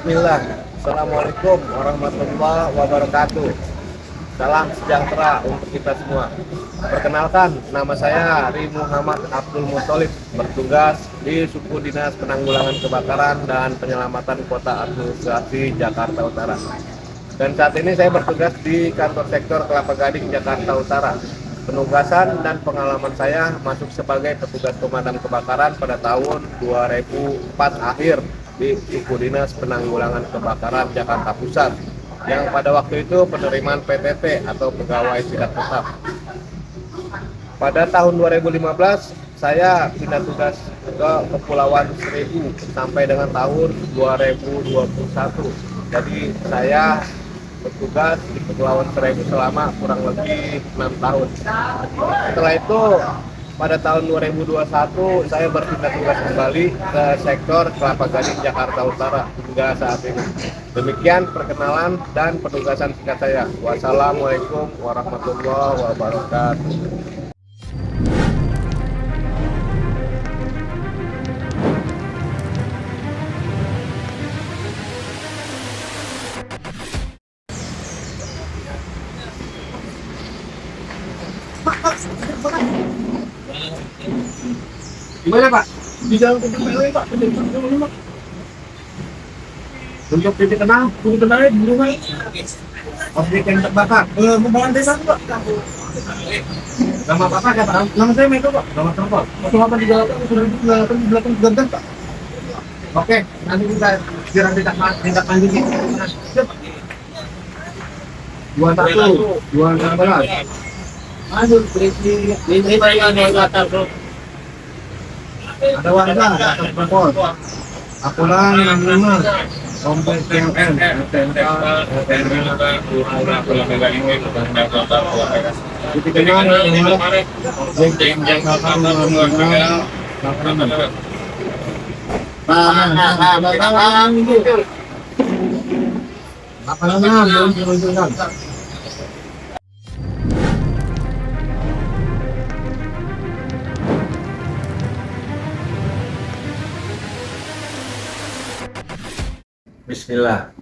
Bismillah. Assalamualaikum warahmatullahi wabarakatuh. Salam sejahtera untuk kita semua. Perkenalkan, nama saya Ri Muhammad Abdul Muthalib, bertugas di Suku Dinas Penanggulangan Kebakaran dan Penyelamatan Kota Administrasi Jakarta Utara. Dan saat ini saya bertugas di kantor sektor Kelapa Gading, Jakarta Utara. Penugasan dan pengalaman saya masuk sebagai petugas pemadam kebakaran pada tahun 2004 akhir di Suku Dinas Penanggulangan Kebakaran Jakarta Pusat, yang pada waktu itu penerimaan PTT atau pegawai tidak tetap. Pada tahun 2015 saya pindah tugas ke Kepulauan Seribu sampai dengan tahun 2021. Jadi saya bertugas di Kepulauan Seribu selama kurang lebih 6 tahun. Setelah itu pada tahun 2021 saya berpindah tugas kembali ke sektor Kelapa Gading Jakarta Utara hingga saat ini. Demikian perkenalan dan penugasan singkat saya. Wassalamualaikum warahmatullahi wabarakatuh. Gimana Pak? Di dalam titik PLW Pak, untuk titik kenal, titik kenalnya di rumah. Objek yang terbakar. Membangun desa Pak. Nama Bapak siapa? Nama saya Meko Pak. Nama telepon. 0838 sudah di belakang gantan Pak. Oke, nanti kita segera tindak lanjuti. Siap Pak. 21, 216. Aduh, ini bayangan yang atas bro. Ada warga atas telepon. Aku lang 65. Kompleks PLN, STNK, dikenal dengan objek Bismillah.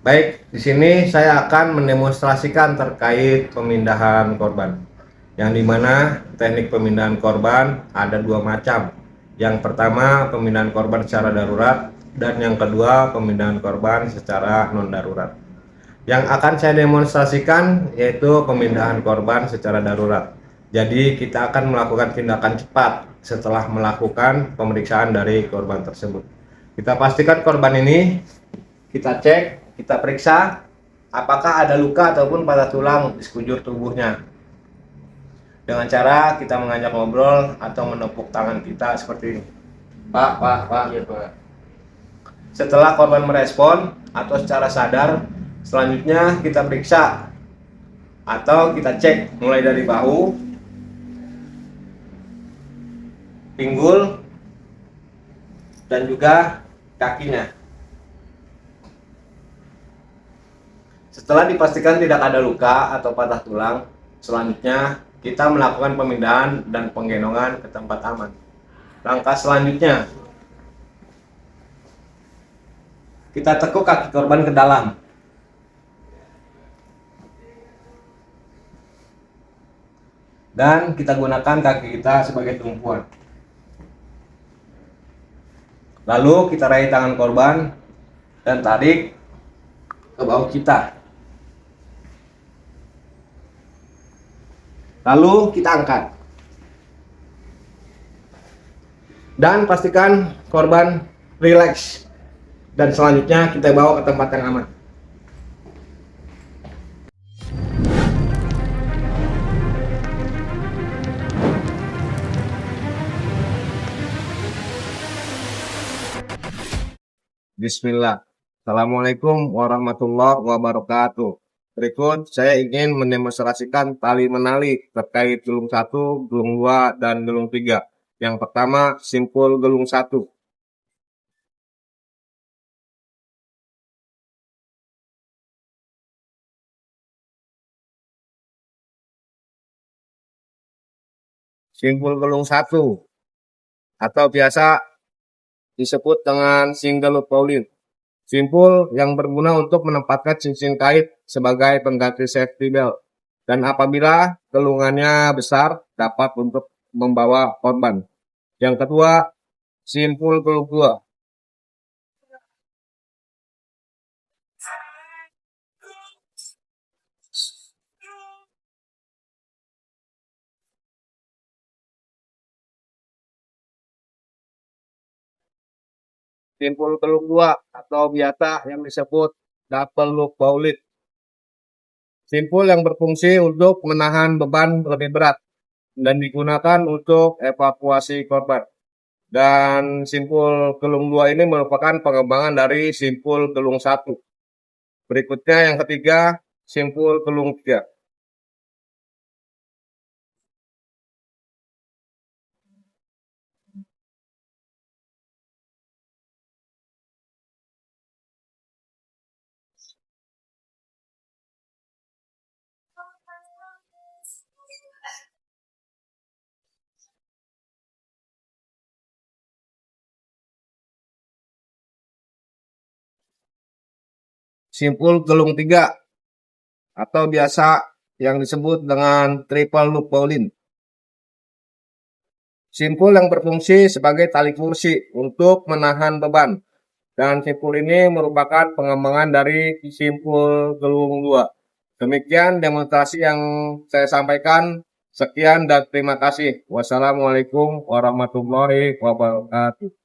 Baik, di sini saya akan mendemonstrasikan terkait pemindahan korban. Yang dimana teknik pemindahan korban ada dua macam. Yang pertama pemindahan korban secara darurat dan yang kedua pemindahan korban secara non darurat. Yang akan saya demonstrasikan yaitu pemindahan korban secara darurat. Jadi kita akan melakukan tindakan cepat setelah melakukan pemeriksaan dari korban tersebut. Kita pastikan korban ini, kita cek, kita periksa apakah ada luka ataupun patah tulang di sekujur tubuhnya. Dengan cara kita mengajak ngobrol atau menepuk tangan kita seperti ini. Pak. Iya, Pak. Setelah korban merespon atau secara sadar, selanjutnya kita periksa atau kita cek mulai dari bahu, pinggul, dan juga kakinya. Setelah dipastikan tidak ada luka atau patah tulang, selanjutnya kita melakukan pemindahan dan penggendongan ke tempat aman. Langkah selanjutnya, kita tekuk kaki korban ke dalam. Dan kita gunakan kaki kita sebagai tumpuan. Lalu kita raih tangan korban dan tarik ke bahu kita. Lalu kita angkat. Dan pastikan korban rileks. Dan selanjutnya kita bawa ke tempat yang aman. Bismillah. Assalamualaikum warahmatullahi wabarakatuh. Berikut saya ingin mendemonstrasikan tali menali terkait gelung 1, gelung 2, dan gelung 3. Yang pertama, simpul gelung 1. Simpul gelung 1 atau biasa disebut dengan single loop bowline. Simpul yang berguna untuk menempatkan cincin kait sebagai pengganti safety belt. Dan apabila gelungannya besar, dapat untuk membawa korban. Yang kedua, simpul gelung dua. Simpul gelung dua atau biasa yang disebut double loop bowlit. Simpul yang berfungsi untuk menahan beban lebih berat dan digunakan untuk evakuasi korban. Dan simpul gelung 2 ini merupakan pengembangan dari simpul gelung 1. Berikutnya yang ketiga, simpul gelung 3. Simpul gelung 3 atau biasa yang disebut dengan triple loop bowline. Simpul yang berfungsi sebagai tali kursi untuk menahan beban. Dan simpul ini merupakan pengembangan dari simpul gelung 2. Demikian demonstrasi yang saya sampaikan. Sekian dan terima kasih. Wassalamualaikum warahmatullahi wabarakatuh.